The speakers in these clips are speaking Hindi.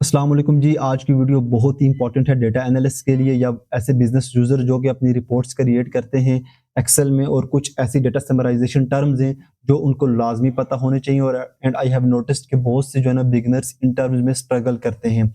अस्सलाम वालेकुम जी। आज की वीडियो बहुत ही इंपॉर्टेंट है डेटा एनालिस्ट के लिए या ऐसे बिजनेस यूज़र जो कि अपनी रिपोर्ट्स क्रिएट करते हैं एक्सेल में, और कुछ ऐसी डेटा समराइजेशन टर्म्स हैं जो उनको लाजमी पता होने चाहिए। और एंड आई हैव नोटिस्ड कि बहुत से जो है ना बिगिनर्स इन टर्म्स में स्ट्रगल करते हैं।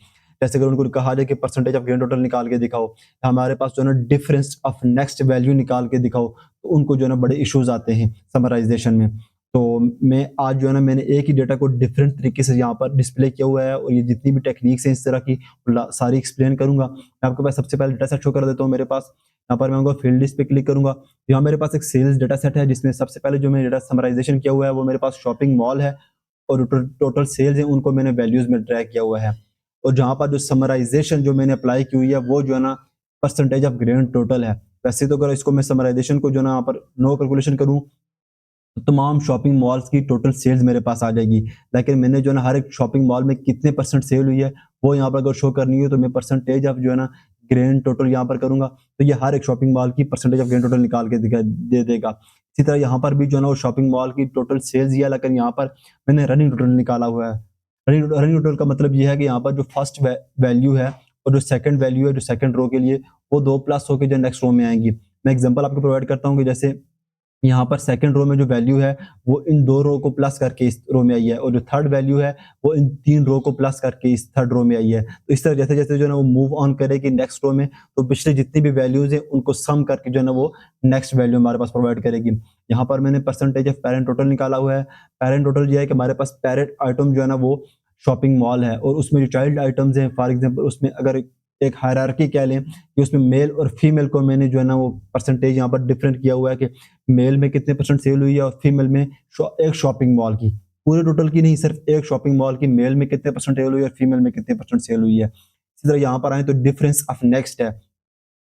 जैसे अगर उनको कहा जाए कि परसेंटेज ऑफ ग्रैंड टोटल निकाल के दिखाओ, हमारे पास जो है ना डिफरेंस ऑफ नेक्स्ट वैल्यू निकाल के दिखाओ, तो उनको जो है ना बड़े इश्यूज आते हैं समराइजेशन में। तो मैं आज जो है ना मैंने एक ही डेटा को डिफरेंट तरीके से यहाँ पर डिस्प्ले किया हुआ है, और ये जितनी भी टेक्निक्स हैं इस तरह की सारी एक्सप्लेन करूंगा। मैं आपके पास सबसे पहले डेटा सेट शो कर देता हूँ। मेरे पास यहाँ पर मैं उनको फील्ड लिस्ट पे क्लिक करूंगा। यहाँ मेरे पास एक सेल्स डेटा सेट है, जिसमें सबसे पहले जो मैंने डेटा समराइजेशन किया हुआ है वो मेरे पास शॉपिंग मॉल है, और टोटल सेल्स है उनको मैंने वैल्यूज में ड्रैग किया हुआ है। और जहाँ पर जो समराइजेशन जो मैंने अप्लाई की हुई है वो जो है ना परसेंटेज ऑफ ग्रैंड टोटल है। वैसे तो अगर इसको मैं समराइजेशन को जो है ना यहाँ पर नो कैलकुलेशन करूँ तो तमाम शॉपिंग मॉल्स की टोटल सेल्स मेरे पास आ जाएगी। लेकिन मैंने जो है ना हर एक शॉपिंग मॉल में कितने परसेंट सेल हुई है वो यहाँ पर अगर शो करनी है, तो मैं परसेंटेज ऑफ जो है ना ग्रैंड टोटल यहाँ पर करूंगा, तो ये हर एक शॉपिंग मॉल की परसेंटेज ऑफ ग्रैंड टोटल निकाल के दे देगा। इसी तरह यहाँ पर भी जो है ना वो शॉपिंग मॉल की टोटल सेल्स ही है, लेकिन यहाँ पर मैंने रनिंग टोटल निकाला हुआ है। रनिंग टोटल का मतलब ये है कि यहाँ पर जो फर्स्ट वैल्यू है और जो सेकंड वैल्यू है जो सेकंड रो के लिए, वो दो प्लस होकर जो नेक्स्ट रो में आएंगी। मैं एग्जांपल आपको प्रोवाइड करता हूँ कि जैसे यहाँ पर सेकंड रो में जो वैल्यू है वो इन दो रो को प्लस करके इस रो में आई है, और जो थर्ड वैल्यू है वो इन तीन रो को प्लस करके इस थर्ड रो में आई है। तो इस तरह जैसे जैसे जो है ना वो मूव ऑन करेगी नेक्स्ट रो में, तो पिछले जितनी भी वैल्यूज है उनको सम करके जो है ना वो नेक्स्ट वैल्यू हमारे पास प्रोवाइड करेगी। यहाँ पर मैंने परसेंटेज ऑफ पेरेंट टोटल निकाला हुआ है। पेरेंट टोटल ये है कि हमारे पास पेरेंट आइटम जो है ना वो शॉपिंग मॉल है, और उसमें जो चाइल्ड आइटम्स हैं, फॉर एग्जाम्पल उसमें अगर एक हायरार्की कह लें कि उसमें मेल और फीमेल को मैंने जो है ना वो परसेंटेज यहाँ पर डिफरेंट किया हुआ है कि मेल में कितने परसेंट सेल हुई है और फीमेल में एक शॉपिंग मॉल की, पूरे टोटल की नहीं, सिर्फ एक शॉपिंग मॉल की मेल में कितने परसेंट सेल हुई है और फीमेल में कितने परसेंट सेल हुई है। इसी तरह यहाँ पर आए तो डिफरेंस ऑफ नेक्स्ट है।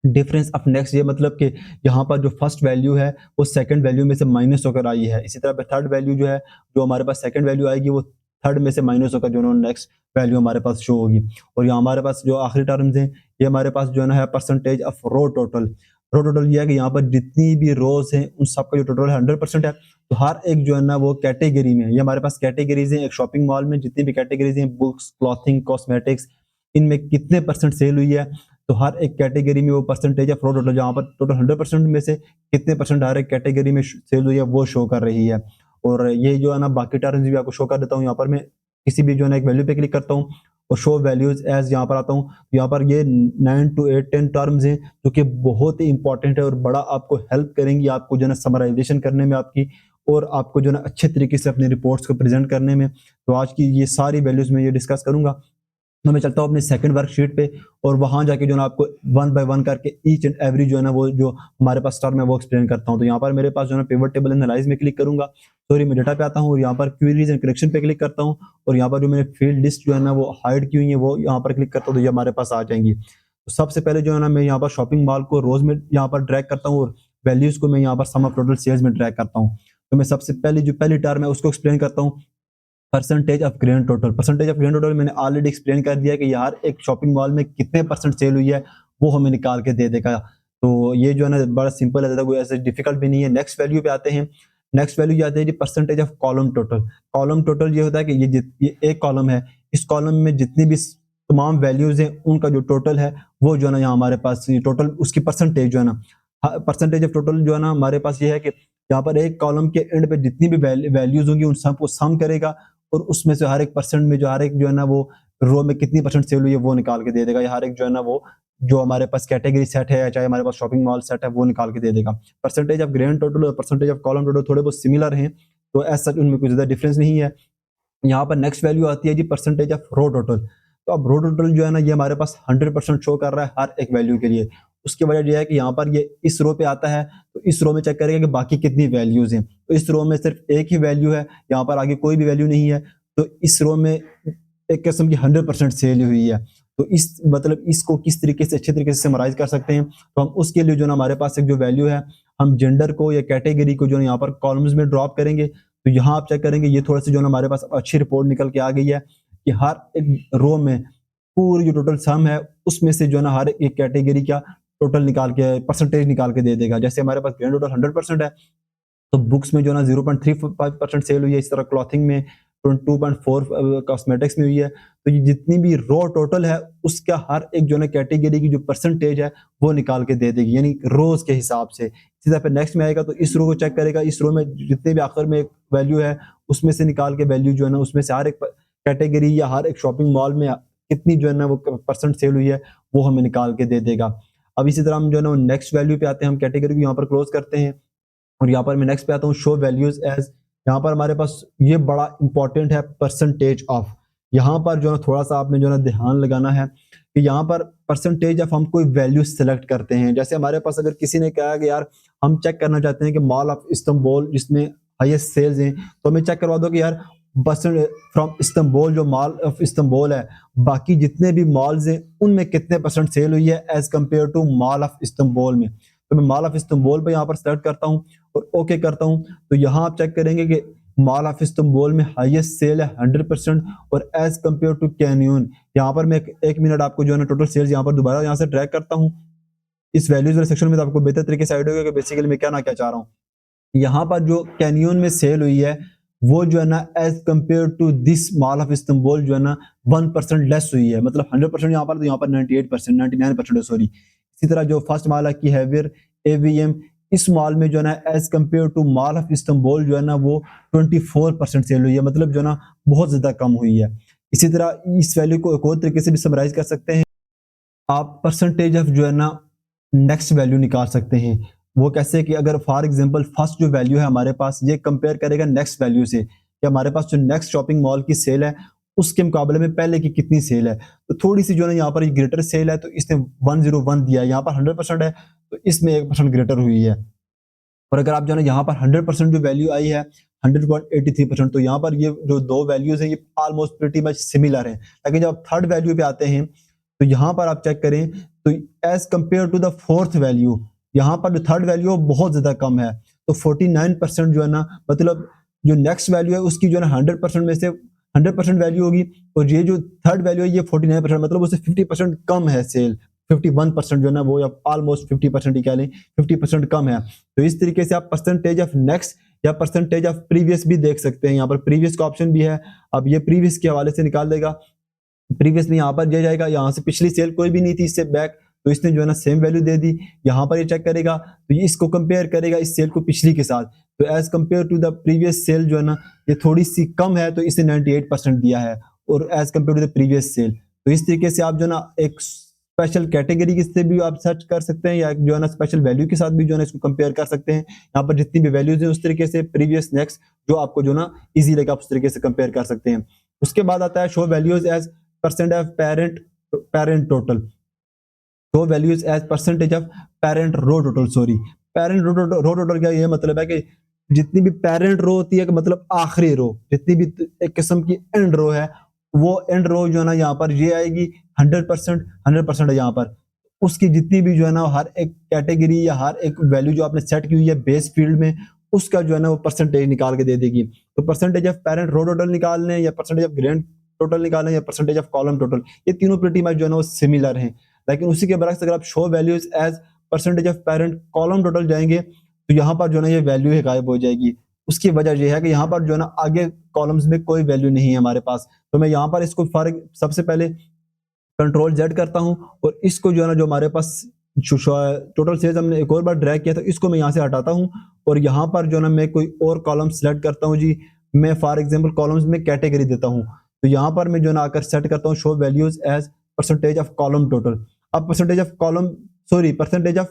डिफरेंस ऑफ नेक्स्ट ये मतलब कि यहाँ पर जो फर्स्ट वैल्यू है वो सेकंड वैल्यू में से माइनस होकर आई है। इसी तरह थर्ड वैल्यू जो है, जो हमारे पास सेकंड वैल्यू आएगी वो थर्ड में से माइनस होकर जो नेक्स्ट वैल्यू हमारे पास शो होगी। और यहाँ हमारे पास जो आखिरी टर्म्स हैं, ये हमारे पास जो है percentage of row total. Row total ये है कि यहाँ पर जितनी भी रोज हैं उन सबका जो टोटल है 100% है। तो हर एक जो है ना वो कैटेगरी में, ये हमारे पास कैटेगरीज हैं एक शॉपिंग मॉल में, जितनी भी कैटेगरीज हैं बुक्स, क्लॉथिंग, कॉस्मेटिक्स, इनमें कितने परसेंट सेल हुई है, तो हर एक कैटेगरी में वो परसेंटेज ऑफ रो टोटल, जहाँ पर टोटल 100% में से कितने परसेंट हर एक कैटेगरी में सेल हुई है वो शो कर रही है। और ये जो है ना बाकी टर्म्स भी आपको शो कर देता हूँ। यहाँ पर मैं किसी भी जो है ना एक वैल्यू पे क्लिक करता हूँ और शो वैल्यूज एज यहाँ पर आता हूँ। यहाँ पर ये 9 to 8 10 टर्म्स हैं जो कि बहुत ही इंपॉर्टेंट है और बड़ा आपको हेल्प करेंगी आपको जो है ना समराइजेशन करने में आपकी, और आपको जो है ना अच्छे तरीके से अपने रिपोर्ट्स को प्रेजेंट करने में। तो आज की ये सारी वैल्यूज में ये डिस्कस करूंगा। तो मैं चलता हूँ अपने सेकंड वर्कशीट पे, और वहां जाके जो है ना आपको वन बाय वन करके ईच एंड एवरी जो है ना वो जो हमारे पास टर्म है वो एक्सप्लेन करता हूँ। तो यहाँ पर मेरे पास जो है पिवट टेबल एनालाइज में क्लिक करूंगा, सॉरी मैं डेटा पे आता हूँ और यहाँ पर क्वेरीज एंड करेक्शन पे क्लिक करता हूँ, और यहाँ पर जो मैंने फील्ड लिस्ट जो है ना वो हाइड की हुई है वो यहाँ पर क्लिक करता हूँ, तो ये हमारे पास आ जाएंगी। तो सबसे पहले जो है ना मैं यहाँ पर शॉपिंग मॉल को रोज में यहाँ पर ड्रैग करता हूँ, और वैल्यूज को मैं यहाँ पर सम ऑफ टोटल सेल्स में ड्रैग करता हूँ। तो मैं सबसे पहले जो पहली टर्म है उसको एक्सप्लेन करता हूँ, percentage of grand total. Percentage of grand total मैंने ऑलरेडी एक्सप्लेन कर दिया कि यार एक शॉपिंग मॉल में कितने परसेंट सेल हुई है वो हमें निकाल के दे देगा। तो ये जो है ना बड़ा सिंपल है, ज़्यादा कोई ऐसे डिफिकल्ट भी नहीं है। नेक्स्ट वैल्यू पे आते हैं। नेक्स्ट वैल्यू ये आती है जी percentage of column total. Column total ये होता है कि ये एक कॉलम है, इस कॉलम में जितनी भी तमाम वैल्यूज हैं उनका जो टोटल है वो जो है ना यहाँ हमारे पास टोटल उसकी परसेंटेज जो है ना परसेंटेज ऑफ टोटल जो है ना हमारे पास ये है कि यहाँ पर एक कॉलम के एंड पे जितनी भी वैल्यूज होंगी उन सबको सम करेगा, और उसमें से हर एक परसेंट में जो हर एक जो है ना वो रो में कितनी परसेंट सेल हुई है वो निकाल के दे देगा, या हर एक जो है ना वो जो हमारे पास कैटेगरी सेट है या चाहे हमारे पास शॉपिंग मॉल सेट है वो निकाल के दे देगा। परसेंटेज ऑफ ग्रैंड टोटल और परसेंटेज ऑफ कॉलम टोटल थोड़े बहुत सिमिलर हैं, तो एज सच उनमें कुछ ज्यादा डिफरेंस नहीं है। यहाँ पर नेक्स्ट वैल्यू आती है जी परसेंटेज ऑफ रो टोटल। तो अब रो टोटल जो है ना ये हमारे पास 100% शो कर रहा है हर एक वैल्यू के लिए। उसकी वजह यह है कि यहाँ पर ये इस रो पे आता है, तो इस रो में चेक करेगा कि बाकी कितनी वैल्यूज हैं, तो इस रो में सिर्फ एक ही वैल्यू है, यहाँ पर आगे कोई भी वैल्यू नहीं है, तो इस रो में एक किस्म की 100% सेल हुई है। तो इस मतलब इसको किस तरीके से अच्छे तरीके से समराइज कर सकते हैं, तो हम उसके लिए जो ना हमारे पास एक जो वैल्यू है, हम जेंडर को या कैटेगरी को जो है यहाँ पर कॉलम्स में ड्रॉप करेंगे। तो यहाँ आप चेक करेंगे ये थोड़ा सा जो ना हमारे पास अच्छी रिपोर्ट निकल के आ गई है कि हर एक रो में पूरी जो टोटल सम है उसमें से जो है ना हर एक कैटेगरी का टोटल निकाल के परसेंटेज निकाल के दे देगा। जैसे हमारे पास ग्रैंड टोटल 100% है, तो बुक्स में जो है ना 0.35% सेल हुई है। इस तरह क्लॉथिंग में 22.4 कॉस्मेटिक्स में हुई है। तो ये जितनी भी रो टोटल है उसका हर एक जो है कैटेगरी की जो परसेंटेज है वो निकाल के दे देगी, यानी रोज के हिसाब से। इसी तरह फिर नेक्स्ट में आएगा तो इस रो को चेक करेगा, इस रो में जितने भी आखिर में एक वैल्यू है उसमें से निकाल के वैल्यू जो है ना उसमें से हर एक कैटेगरी या हर एक शॉपिंग मॉल में कितनी जो है ना वो परसेंट सेल हुई है वो हमें निकाल के दे देगा। अब इसी तरह हम जो है ना नेक्स्ट वैल्यू पे आते हैं, हम कैटेगरी को यहाँ पर क्लोज करते हैं और यहाँ पर मैं नेक्स्ट पे आता हूँ शो वैल्यूज एज। यहाँ पर हमारे पास ये बड़ा इंपॉर्टेंट है परसेंटेज ऑफ। यहाँ पर जो है थोड़ा सा आपने जो है ध्यान लगाना है कि यहाँ पर परसेंटेज ऑफ हम कोई वैल्यू सेलेक्ट करते हैं। जैसे हमारे पास अगर किसी ने कहा कि यार हम चेक करना चाहते हैं कि मॉल ऑफ इस्तांबुल जिसमें हाईएस्ट सेल्स हैं, तो हमें चेक करवा दो कि यार परसेंट फ्रॉम इस्तांबुल, जो मॉल ऑफ इस्तांबुल है बाकी जितने भी मॉल्स हैं उनमें कितने परसेंट सेल हुई है as compare to mall of Istanbul में। तो मैं मॉल ऑफ इस्तांबुल पे यहाँ पर सेलेक्ट करता हूँ और ओके करता हूँ। तो यहाँ आप चेक करेंगे कि मॉल ऑफ इस्तांबुल में हाईएस्ट सेल है 100% और एज कम्पेयर टू कैनियन। यहाँ पर मैं एक मिनट आपको जो है ना टोटल सेल्स यहाँ पर दोबारा यहाँ से ट्रैक करता हूँ। इस वैल्यूज वाले सेक्शन में तो आपको बेहतर तरीके से आइडिया होगा कि बेसिकली मैं क्या चाह रहा हूँ। यहाँ पर जो कैनियन में सेल हुई है वो जो है ना as compare to this mall of Istanbul जो है ना 1% लेस हुई है, मतलब 100% यहाँ पर, तो यहाँ पर 98%, 99% सॉरी। इसी तरह जो फर्स्ट मॉल है की हैवियर एवीएम, इस मॉल में जो है ना as compare to mall of Istanbul जो है ना वो 24% सेल हुई है, मतलब जो है ना बहुत ज्यादा कम हुई है। इसी तरह इस वैल्यू को एक और तरीके से भी समराइज कर सकते हैं आप, परसेंटेज ऑफ जो है ना नेक्स्ट वैल्यू निकाल सकते हैं। वो कैसे कि अगर फॉर एग्जांपल फर्स्ट जो वैल्यू है हमारे पास ये कंपेयर करेगा नेक्स्ट वैल्यू से कि हमारे पास जो नेक्स्ट शॉपिंग मॉल की सेल है उसके मुकाबले में पहले की कितनी सेल है। तो थोड़ी सी जो है यहाँ पर ग्रेटर सेल है तो इसने 101 दिया है, यहाँ पर 100% है तो इसमें 1% ग्रेटर हुई है। और अगर आप जो है यहाँ पर 100% जो वैल्यू आई है 100.83%, तो यहाँ पर ये जो दो वैल्यूज हैं ये ऑलमोस्ट प्रीटी मच सिमिलर है। लेकिन जब आप थर्ड वैल्यू पे आते हैं तो यहाँ पर आप चेक करें तो as compare to the fourth value, यहाँ पर जो थर्ड वैल्यू बहुत ज्यादा कम है। तो 49% जो है ना, मतलब जो नेक्स्ट वैल्यू है उसकी जो है ना 100% में से 100% वैल्यू होगी और ये जो थर्ड वैल्यू है ये 49%, मतलब उससे 50% कम है सेल। 51% जो है ना वो ऑलमोस्ट 50% ही कह लें, 50% कम है। तो इस तरीके से आप परसेंटेज ऑफ नेक्स्ट या परसेंटेज ऑफ प्रीवियस भी देख सकते हैं। यहाँ पर प्रीवियस का ऑप्शन भी है, अब ये प्रीवियस के हवाले से निकाल देगा। प्रीवियस में यहाँ पर दिया जाएगा, यहाँ से पिछली सेल कोई भी नहीं थी इससे बैक, तो इसने जो है ना सेम वैल्यू दे दी। यहाँ पर ये चेक करेगा तो ये इसको कंपेयर करेगा इस सेल को पिछली के साथ, तो as compare to the previous sale जो है ना ये थोड़ी सी कम है तो इसने 98% दिया है और as compare to the previous sale. तो इस तरीके से आप जो है ना एक स्पेशल कैटेगरी से भी आप सर्च कर सकते हैं या जो है ना स्पेशल वैल्यू के साथ भी जो है ना इसको कंपेयर कर सकते हैं। यहाँ पर जितनी भी वैल्यूज है उस तरीके से प्रीवियस नेक्स्ट जो आपको जो ना इजी लगे आप उस तरीके से कंपेयर कर सकते हैं। उसके बाद आता है show values as percent of parent total, show values as percentage of parent row total, sorry parent row total क्या ये मतलब है कि जितनी भी पेरेंट रो होती है कि मतलब आखिरी रो, जितनी भी एक किस्म की एंड रो है वो एंड रो जो है ना यहाँ पर ये आएगी 100% है यहाँ पर। उसकी जितनी भी जो है ना हर एक कैटेगरी या हर एक वैल्यू जो आपने सेट की हुई है बेस फील्ड में उसका जो है ना वो परसेंटेज निकाल के दे देगी। तो percentage of parent row total निकाल लें या परसेंटेज ऑफ ग्रैंड टोटल निकालें या परसेंटेज ऑफ कॉलम टोटल, ये तीनों प्रीटी मच जो है ना वो सिमिलर हैं। लेकिन उसी के बरक्स अगर आप show values as percentage of parent column total जाएंगे तो यहाँ पर जो है ना ये वैल्यू ही गायब हो जाएगी। उसकी वजह यह है कि यहाँ पर जो है ना आगे कॉलम्स में कोई वैल्यू नहीं है हमारे पास। तो मैं यहाँ पर इसको सबसे पहले कंट्रोल जेड करता हूँ और इसको जो है ना जो हमारे पास टोटल सेल्स हमने एक और बार ड्रैग किया था इसको मैं यहाँ से हटाता हूँ और यहाँ पर जो है ना मैं कोई और कॉलम सेलेक्ट करता हूँ जी। मैं फॉर एग्जांपल कॉलम्स में कैटेगरी देता हूँ, तो यहाँ पर मैं जो है ना आकर सेट करता हूँ show values as percentage of column total. अब percentage of column sorry percentage of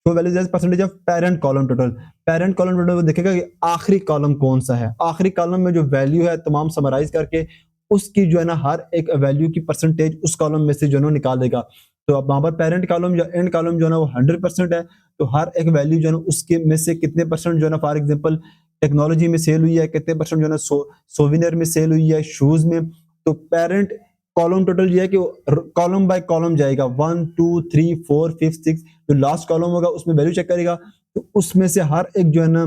show values as percentage of parent column total. Parent column total वो देखेगा कि आखिरी कॉलम कौन सा है, आखिरी कॉलम में जो वैल्यू है तमाम समराइज करके उसकी जो है ना हर एक वैल्यू की परसेंटेज उस कॉलम में से जो है ना निकाल देगा। तो अब वहां पर पेरेंट कॉलम या एंड कॉलम जो है ना वो 100% है, तो हर एक वैल्यू जो है ना उसके में से कितने परसेंट जो है ना फॉर एग्जांपल टेक्नोलॉजी में सेल हुई है, कितने परसेंट जो है ना सोविनियर में सेल हुई है, शूज में। तो पेरेंट कॉलम टोटल ये है कि कॉलम बाय कॉलम जाएगा 1 2 3 4 5 6, जो लास्ट कॉलम होगा उसमें वैल्यू चेक करेगा तो उसमें से हर एक जो है ना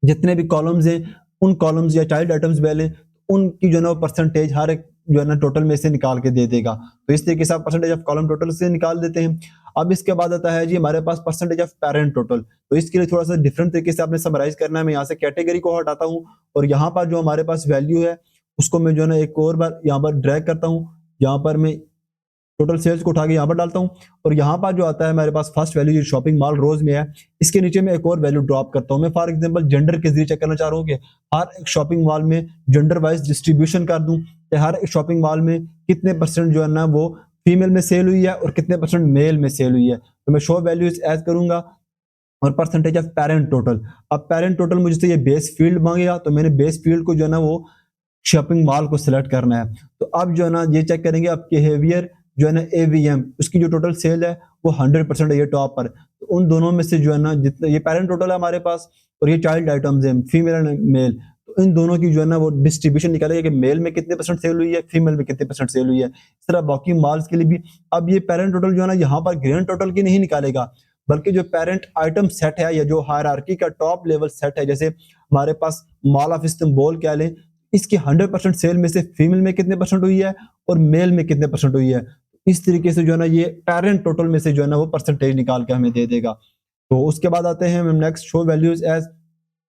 जितने भी कॉलम्स हैं उन कॉलम्स या चाइल्ड आइटम्स वैल्यू उनकी जो है ना परसेंटेज हर एक जो है ना टोटल में से निकाल के दे देगा। तो इस तरीके से आप परसेंटेज ऑफ कॉलम टोटल से निकाल देते हैं। अब इसके बाद आता है जी हमारे पास परसेंटेज ऑफ पेरेंट टोटल। तो इसके लिए थोड़ा सा डिफरेंट तरीके से आपने समराइज करना है। मैं यहाँ से कैटेगरी को हटाता हूँ और यहाँ पर जो हमारे पास वैल्यू है उसको मैं जो है ना एक और बार यहाँ पर ड्रैग करता हूँ, यहाँ पर मैं टोटल सेल्स को उठा के यहाँ पर डालता हूँ और यहाँ पर जो आता है मेरे पास फर्स्ट वैल्यू जो शॉपिंग मॉल रोज में है, इसके नीचे मैं एक और वैल्यू ड्रॉप करता हूँ। मैं फॉर एग्जांपल जेंडर के जरिए चेक करना चाह रहा हूँ कि हर एक शॉपिंग मॉल में जेंडर वाइज डिस्ट्रीब्यूशन कर दूं कि हर एक शॉपिंग मॉल में कितने परसेंट जो है ना वो फीमेल में सेल हुई है और कितने परसेंट मेल में सेल हुई है। तो मैं शो वैल्यूज एड करूंगा और परसेंटेज ऑफ पेरेंट टोटल। अब पेरेंट टोटल मुझसे ये बेस फील्ड मांगेगा, तो मैंने बेस फील्ड को जो है ना वो शॉपिंग मॉल को सिलेक्ट करना है। तो अब जो है ना ये चेक करेंगे अब बिहेवियर जो है ना एवीएम उसकी जो टोटल सेल है वो 100% है ये टॉप पर। तो उन दोनों में से जो है ना जितना ये पेरेंट टोटल है हमारे पास और ये चाइल्ड आइटम्स है फीमेल एंड मेल, तो इन दोनों की जो है ना वो डिस्ट्रीब्यूशन निकालेगा कि मेल में कितने परसेंट सेल हुई है, फीमेल में कितने परसेंट सेल हुई है। इस तरह बाकी मॉल्स के लिए भी अब ये पेरेंट टोटल जो है ना यहाँ पर ग्रैंड टोटल की नहीं निकालेगा, बल्कि जो पेरेंट आइटम सेट है या जो हायरार्की का टॉप लेवल सेट है, जैसे हमारे पास मॉल ऑफ इस्तांबुल कह लें, इसकी 100% सेल में से फीमेल में कितने परसेंट हुई है और मेल में कितने परसेंट हुई है। इस तरीके से जो है ना ये पेरेंट टोटल में से जो है ना वो परसेंटेज निकाल के हमें दे देगा। तो उसके बाद आते हैं हम next show values age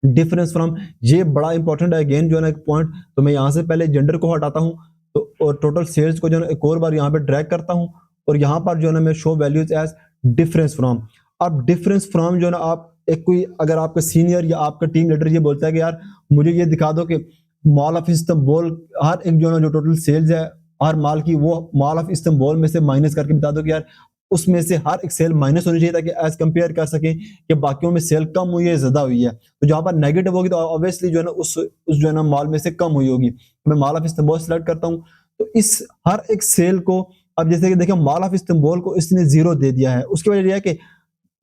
difference from. ये बड़ा इंपॉर्टेंट है अगेन जो है ना एक पॉइंट। तो मैं यहाँ से पहले जेंडर को हटाता हूँ तो और टोटल सेल्स को जो है ना एक और बार यहाँ पे ड्रैग करता हूँ और यहाँ पर जो है ना मैं show values age difference from. अब डिफरेंस फ्रॉम जो है ना आप एक कोई अगर आपका सीनियर या आपका टीम लीडर ये बोलता है कि यार मुझे ये दिखा दो कि मॉल ऑफ इस्तांबुल हर एक जो है ना जो टोटल सेल्स है हर माल की वो मॉल ऑफ इस्तांबुल में से माइनस करके बता दो कि यार उसमें से हर एक सेल माइनस होनी चाहिए ताकि एज कंपेयर कर सके कि बाकियों में सेल कम हुई है ज्यादा हुई है। तो जहां पर नेगेटिव होगी तो ऑब्वियसली जो है ना उस जो है ना मॉल में से कम हुई होगी। मैं मॉल ऑफ इस्तांबुल सेलेक्ट करता हूँ तो इस हर एक सेल को अब जैसे कि देखिए मॉल ऑफ इस्तांबुल को इसने 0 दे दिया है, उसकी वजह यह है कि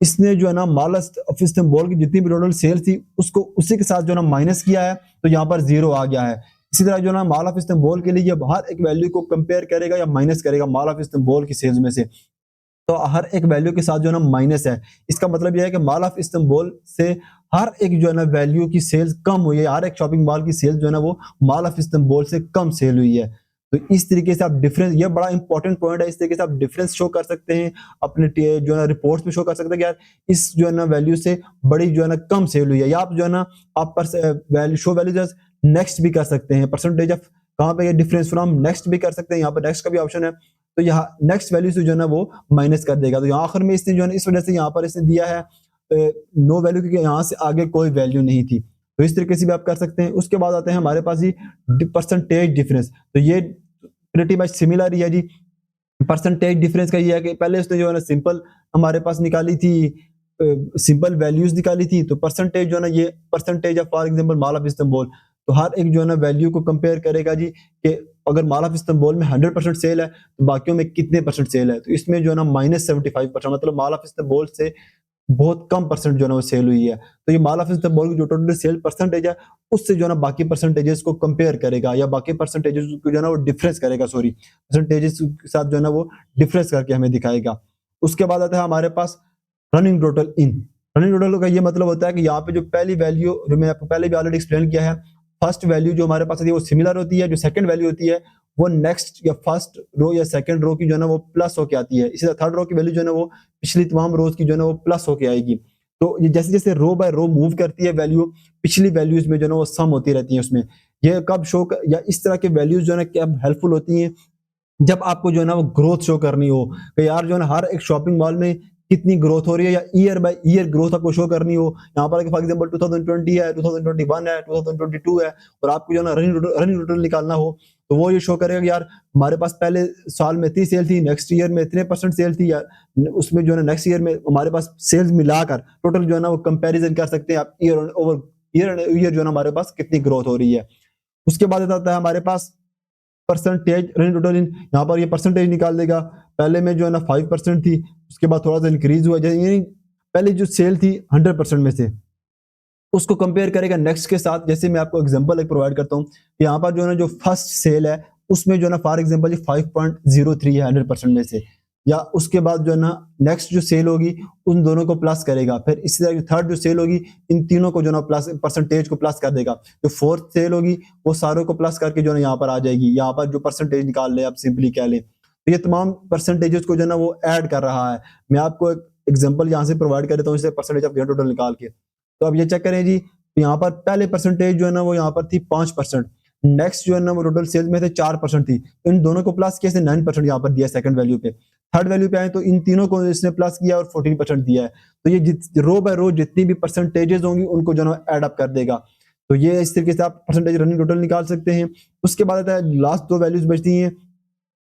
इसने जो है ना मॉल ऑफ इस्तांबुल की जितनी भी टोटल सेल थी उसको उसी के साथ जो है ना माइनस किया है तो यहाँ पर 0 आ गया है। इसी तरह जो है ना मॉल ऑफ इस्तांबुल के लिए ये हर एक वैल्यू को कंपेयर करेगा या माइनस करेगा मॉल ऑफ इस्तांबुल की सेल्स में से, तो हर एक वैल्यू के साथ जो है ना माइनस है। इसका मतलब यह है कि मॉल ऑफ इस्तांबुल से हर एक जो है ना वैल्यू की सेल्स कम हुई है, हर एक शॉपिंग मॉल की सेल्स जो है ना वो मॉल ऑफ इस्तांबुल से कम सेल हुई है। तो इस तरीके से आप डिफरेंस, ये बड़ा इंपॉर्टेंट पॉइंट है, इस तरीके से आप डिफरेंस शो कर सकते हैं अपने जो है ना रिपोर्ट्स में शो कर सकते हैं कि यार इस जो है ना वैल्यू से बड़ी जो है ना कम सेल हुई है। या आप जो है ना आप value show value just next भी कर सकते हैं, परसेंटेज ऑफ कहाँ पे ये डिफरेंस फ्रॉम नेक्स्ट भी कर सकते हैं, यहाँ पर नेक्स्ट का भी ऑप्शन है। तो यहाँ नेक्स्ट वैल्यू से जो है ना वो माइनस कर देगा। तो यहाँ आखिर में इसने जो है ना इस वजह से यहाँ पर इसने दिया है नो वैल्यू, क्योंकि यहाँ से आगे कोई वैल्यू नहीं थी। तो इस तरीके से भी आप कर सकते हैं। उसके बाद आते हैं हमारे पास जी परसेंटेज डिफरेंस। तो ये प्रीटी मच सिमिलर ही है जी। परसेंटेज डिफरेंस का ये है कि पहले उसने जो है ना सिंपल हमारे पास निकाली थी, सिंपल वैल्यूज निकाली थी। तो परसेंटेज जो है ना ये percentage of for example mall of Istanbul, तो हर एक जो है ना वैल्यू को कंपेयर करेगा जी कि अगर मॉल ऑफ इस्तांबुल में 100% सेल है तो बाकियों में कितने परसेंट सेल है। तो इसमें जो है ना -75%, मतलब मॉल ऑफ इस्तांबुल से बहुत कम परसेंट जो है ना वो सेल हुई है। तो ये मॉल ऑफ इस्तांबुल की जो टोटल सेल परसेंटेज है उससे जो है ना बाकी परसेंटेजेस को कंपेयर करेगा या बाकी परसेंटेजेस को जो है ना वो डिफरेंस करेगा, सॉरी परसेंटेजेस के साथ जो है ना वो डिफरेंस करके हमें दिखाएगा। उसके बाद आता है हमारे पास रनिंग टोटल इन। रनिंग टोटल का ये मतलब होता है कि यहाँ पे जो पहली वैल्यू जो मैं आपको पहले भी ऑलरेडी एक्सप्लेन किया है, फर्स्ट वैल्यू जो हमारे पास होती है वो सिमिलर होती है, जो सेकंड वैल्यू होती है वो नेक्स्ट या फर्स्ट रो या सेकंड रो की जो है ना वो प्लस होके आती है। इसी तरह थर्ड रो की वैल्यू जो है ना वो पिछली तमाम रोज की जो है ना वो प्लस होके आएगी। तो ये जैसे जैसे रो बाय रो मूव करती है वैल्यू, पिछली वैल्यूज में जो है ना वो सम होती रहती है उसमें। ये कब शो या इस तरह के वैल्यूज जो है ना कब हेल्पफुल होती हैं, जब आपको जो है ना वो ग्रोथ शो करनी हो कि यार जो है ना हर एक शॉपिंग मॉल में कितनी ग्रोथ हो रही है या ईयर बाय ईयर ग्रोथ आपको शो करनी हो। यहाँ पर फॉर एग्जांपल 2020 है, 2021 है, 2022 है और आपको जो है ना रनिंग टोटल निकालना हो तो वो ये शो करेगा कि यार हमारे पास पहले साल में इतनी सेल थी, नेक्स्ट ईयर में इतने परसेंट सेल थी, या उसमें जो है ना नेक्स्ट ईयर में हमारे पास सेल्स मिलाकर टोटल जो है ना वो कंपेरिजन कर सकते हैं आप ईयर ओवर ईयर जो है ना हमारे पास कितनी ग्रोथ हो रही है। उसके बाद आता है हमारे पास परसेंटेज रनिंग टोटल इन। यहाँ पर ये परसेंटेज निकाल देगा। पहले में जो है ना 5% थी, उसके बाद थोड़ा सा इंक्रीज हुआ, यानी पहले जो सेल थी 100% में से उसको कंपेयर करेगा नेक्स्ट के साथ। जैसे मैं आपको एग्जांपल एक प्रोवाइड करता हूँ, यहाँ पर जो है ना जो फर्स्ट सेल है उसमें जो है ना फॉर एग्जांपल 5.03 है 100% में से, या उसके बाद जो है ना नेक्स्ट जो सेल होगी उन दोनों को प्लस करेगा, फिर इसी तरह थर्ड जो सेल होगी इन तीनों को जो है ना प्लस परसेंटेज को प्लस कर देगा। जो फोर्थ सेल होगी वो सारों को प्लस करके जो है ना यहाँ पर आ जाएगी। यहाँ पर जो परसेंटेज निकाल ले आप सिंपली कह लें, तो ये तमाम परसेंटेजेस को जो है ना वो ऐड कर रहा है। मैं आपको एक एग्जाम्पल यहाँ से प्रोवाइड कर देता हूँ, इससे परसेंटेज ऑफ टोटल निकाल के। तो अब ये चेक करें जी, यहाँ पर पहले परसेंटेज जो है ना वो यहाँ पर थी 5%, नेक्स्ट जो है ना वो टोटल सेल्स में थे 4% थी, तो इन दोनों को प्लस किया, इसने 9% यहाँ पर दिया सेकंड वैल्यू पे। थर्ड वैल्यू पे आए तो इन तीनों को इसने प्लस किया और 14% दिया है। तो ये रो बाय रो जितनी भी परसेंटेजेस होंगी उनको जो है ऐड अप कर देगा। तो ये इस तरीके से आप परसेंटेज रनिंग टोटल निकाल सकते हैं। उसके बाद आता है लास्ट दो वैल्यूज बचती हैं,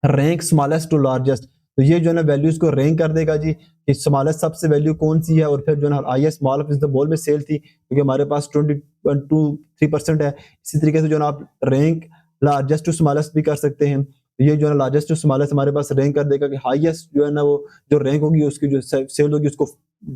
रैंक स्मॉलेस्ट टू लार्जेस्ट। तो ये जो है ना वैल्यूज को रैंक कर देगा जी कि स्मॉलेस्ट सबसे वैल्यू कौन सी है, और फिर जो है ना हाईएस्ट स्मॉल ऑफ इस द बॉल में सेल थी क्योंकि हमारे पास 22-3% है। इसी तरीके से जो है ना आप रैंक लार्जेस्ट टू स्मॉलेस्ट भी कर सकते हैं। तो ये जो है लार्जेस्ट टू स्मॉलेस्ट हमारे पास रैंक कर देगा कि हाईएस्ट जो है ना वो जो रैंक होगी उसकी जो सेल होगी उसको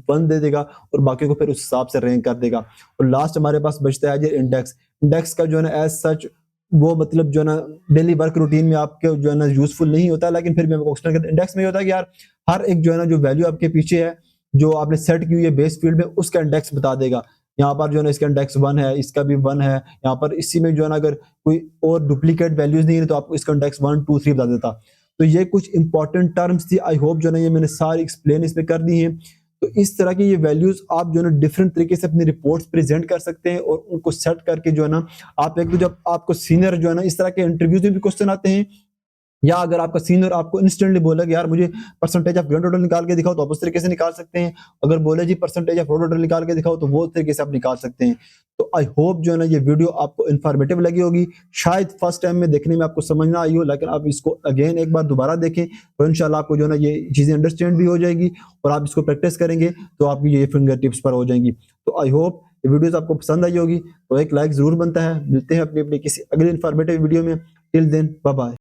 1 दे देगा और बाकी को फिर उस हिसाब से रैंक कर देगा। और लास्ट हमारे पास बचता है जी इंडेक्स। इंडेक्स का जो है ना एज सच वो मतलब जो है ना डेली वर्क रूटीन में आपके जो है ना यूजफुल नहीं होता, लेकिन फिर भी हम क्वेश्चन करते इंडेक्स में ये होता है कि यार हर एक जो है ना जो वैल्यू आपके पीछे है जो आपने सेट की हुई है बेस फील्ड में उसका इंडेक्स बता देगा। यहाँ पर जो है ना इसका इंडेक्स 1 है, इसका भी 1 है। यहाँ पर इसी में जो है ना अगर कोई और डुप्लीकेट वैल्यूज नहीं है तो आपको इसका इंडेक्स 1, 2, 3 बता देता। तो ये कुछ इंपॉर्टेंट टर्म्स थी, आई होप जो है ना ये मैंने सारी एक्सप्लेन इसमें कर दी है। तो इस तरह की ये वैल्यूज आप जो है ना डिफरेंट तरीके से अपनी रिपोर्ट्स प्रेजेंट कर सकते हैं और उनको सेट करके जो है ना आप एक तो जब आपको सीनियर जो है ना इस तरह के इंटरव्यूज में भी क्वेश्चन आते हैं, या अगर आपका सीनियर आपको इंस्टेंटली बोला कि यार मुझे परसेंटेज ऑफ ग्रैंड टोटल निकाल के दिखाओ तो आप उस तरीके से निकाल सकते हैं। अगर बोले जी परसेंटेज ऑफ रो टोटल निकाल के दिखाओ तो वो तरीके से आप निकाल सकते हैं। तो आई होप जो है ना ये वीडियो आपको इन्फॉर्मेटिव लगी होगी। शायद फर्स्ट टाइम में देखने में आपको समझ ना आई हो, लेकिन आप इसको अगेन एक बार दोबारा देखें तो इंशाल्लाह आपको जो है ना ये चीजें अंडरस्टैंड भी हो जाएगी और आप इसको प्रैक्टिस करेंगे तो आपकी ये फिंगर टिप्स पर हो जाएंगी। तो आई होप ये वीडियोस आपको पसंद आई होगी, तो एक लाइक जरूर बनता है। मिलते हैं अपनी अपनी किसी अगले इन्फॉर्मेटिव वीडियो में। Till then bye bye.